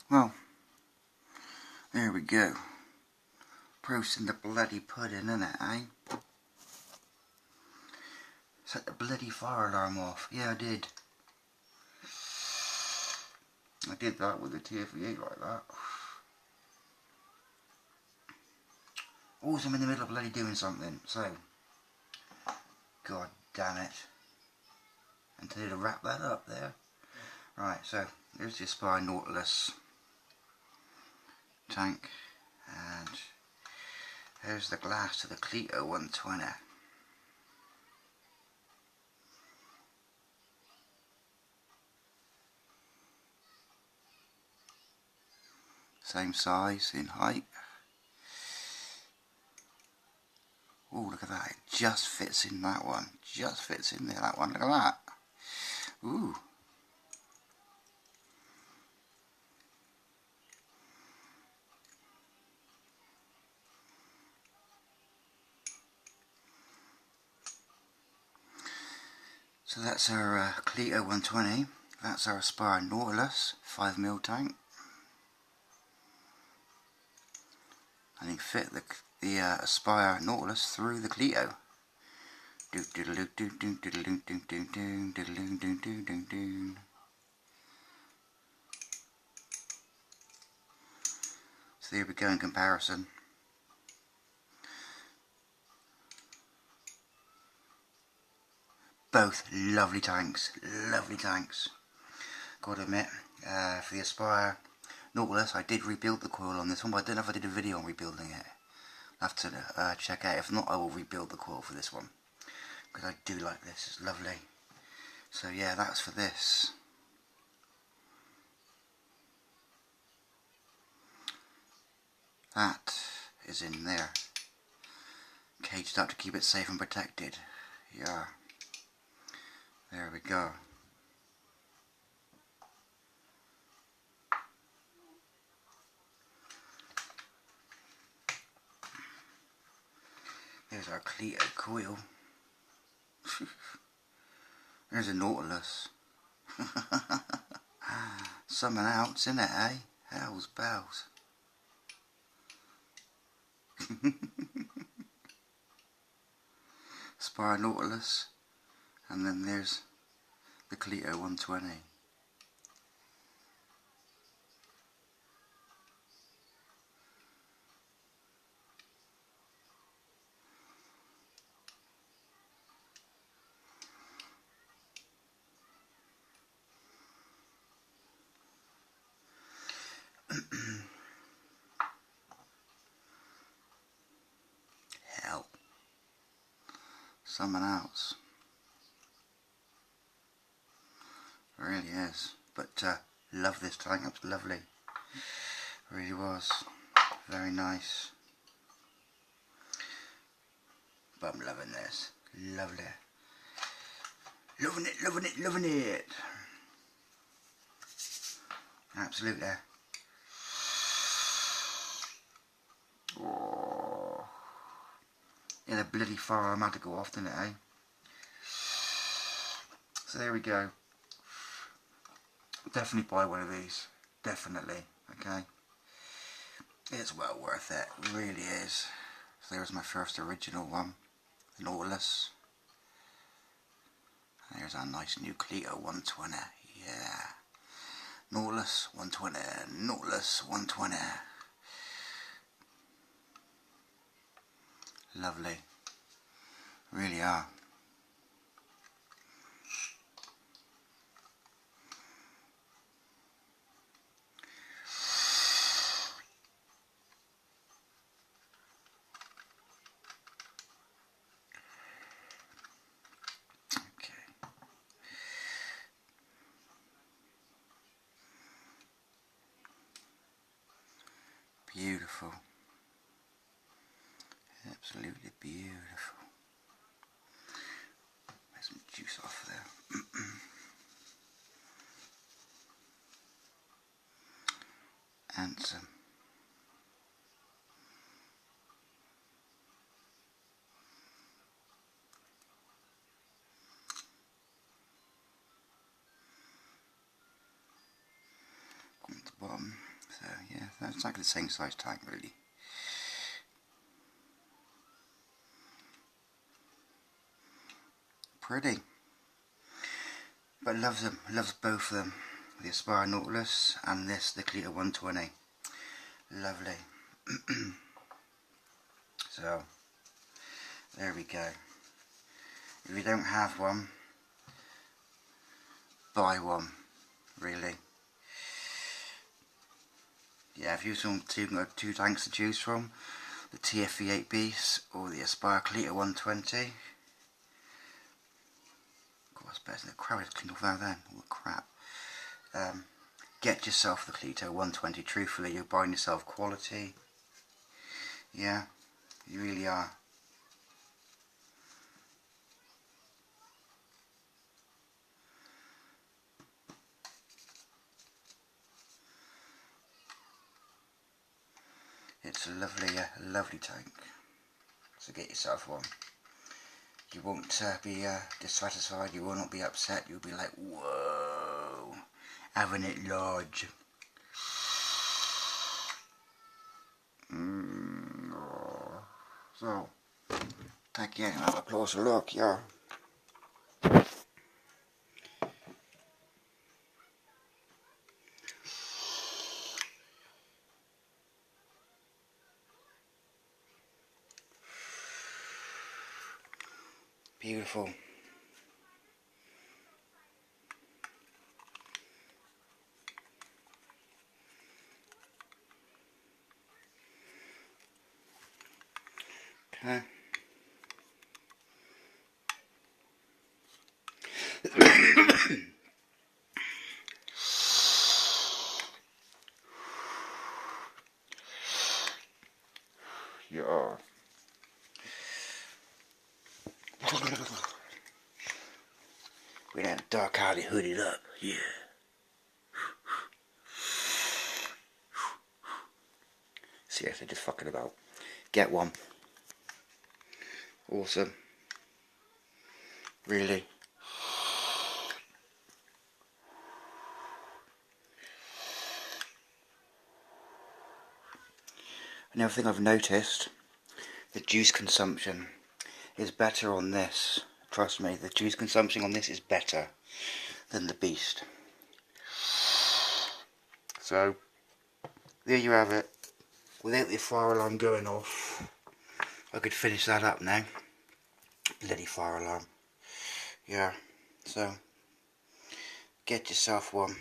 Well, there we go. Proof's in the bloody pudding, innit, eh? Set the bloody fire alarm off. Yeah, I did. I did that with the TF8 like that. Always I'm in the middle of bloody doing something, so... God damn it. Until to wrap that up there. Right, so there's the Aspire Nautilus tank, and there's the glass to the Cleito 120. Same size in height. Oh, look at that, it just fits in that one. Just fits in there, that one, look at that. Ooh. So that's our Cleito 120. That's our Aspire Nautilus 5mm tank. And you fit the Aspire Nautilus through the Cleito. So there we go in comparison. Both lovely tanks, lovely tanks. Gotta admit, for the Aspire Nautilus, I did rebuild the coil on this one, but I don't know if I did a video on rebuilding it. I'll have to check out. If not, I will rebuild the coil for this one, because I do like this. It's lovely. So yeah, that's for this. That is in there, caged up to keep it safe and protected. Yeah, there we go. There's our Cleito coil. There's a Nautilus. Something else, innit, eh? Hell's bells. Aspire Nautilus, and then there's the Cleito 120. Hell. Something else. It really is. But love this tank, it was lovely. It really was. Very nice. But I'm loving this. Lovely. Loving it, loving it, loving it. Absolutely. Oh. Yeah, the bloody fire alarm had to go off, didn't it, eh? So there we go. Definitely buy one of these. Definitely. Okay. It's well worth it. It really is. So there's my first original one. The Nautilus. And there's our nice new Cleito 120. Yeah. Nautilus 120. Nautilus 120. Lovely. Really are. Beautiful. Absolutely beautiful. There's some juice off there. And some. At the bottom. So yeah, that's exactly the same size tank really. Pretty. But loves them, loves both of them. The Aspire Nautilus and this, the Cleito 120. Lovely. So, there we go. If you don't have one, buy one, really. Yeah, if you want two tanks to choose from, the TFV 8 or the Aspire Cleito 120. Of course, better than the crap is cleaned off out then, all the crap. Get yourself the Cleito 120, truthfully, you're buying yourself quality. Yeah, you really are. It's a lovely tank. So get yourself one. You won't be dissatisfied, you will not be upset, you'll be like, whoa, having it large. So, take you and have a closer look, yeah. Beautiful. Okay. Yeah. We that dark alley hooded up, yeah. Seriously, just fucking about. Get one. Awesome. Really. Another thing I've noticed, the juice consumption is better on this. Trust me, the juice consumption on this is better than the Beast. So, there you have it. Without the fire alarm going off, I could finish that up now. Bloody fire alarm. Yeah, so, get yourself one.